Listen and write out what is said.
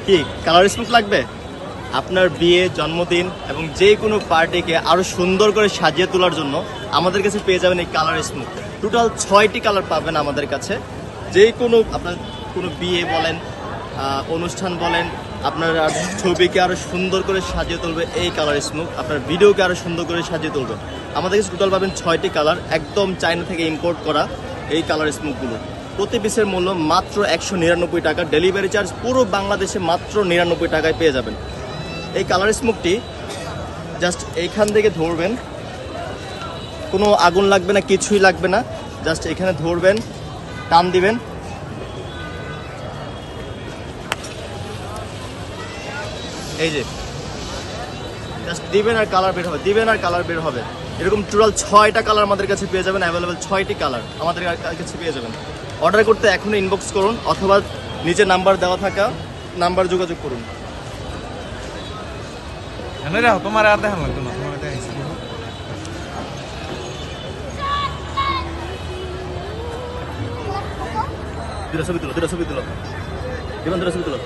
কি colour smoke লাগবে? আপনার বিয়ে, জন্মদিন এবং যে কোনো পার্টিকে আরো সুন্দর করে সাজিয়ে তোলার জন্য আমাদের কাছে পেয়ে যাবেন এই কালার স্মোক। টোটাল 6টি কালার পাবেন আমাদের কাছে। যে কোনো আপনার কোনো বিয়ে বলেন, অনুষ্ঠান বলেন, আপনার ছবিকে আরো সুন্দর করে সাজিয়ে তুলবে এই কালার স্মোক। আপনার ভিডিওকে আরো সুন্দর করে সাজিয়ে তুলবে। আমাদের কাছে টোটাল পাবেন 6টি কালার, একদম চায়না থেকে ইম্পোর্ট করা এই কালার স্মোকগুলো। প্রতি পিসের মূল্য মাত্র 199 টাকা। ডেলিভারি চার্জ পুরো বাংলাদেশে মাত্র 99 টাকায় পেয়ে যাবেন। এই কালার স্মোকটি জাস্ট এইখান থেকে ধরবেন, কোনো আগুন লাগবে না, কিছুই লাগবে না। জাস্ট এখানে ধরবেন, টান দিবেন, এই যে জাস্ট দিবেন আর কালার বের হবে, দিবেন আর কালার বের হবে। এরকম টোটাল 6টা কালার আমাদের কাছে পেয়ে যাবেন। অ্যাভেলেবেল 6টি কালার আমাদের কাছে পেয়ে যাবেন। অর্ডার করতে এখনই ইনবক্স করুন অথবা নিচে নাম্বার দেওয়া থাকা নাম্বার যোগাযোগ করুন। তোমার আর দেখান লাগতো না, তোমার দেখাইছি। দুটো ছবি তুলো, দিবেন, দুটো ছবি তুলো।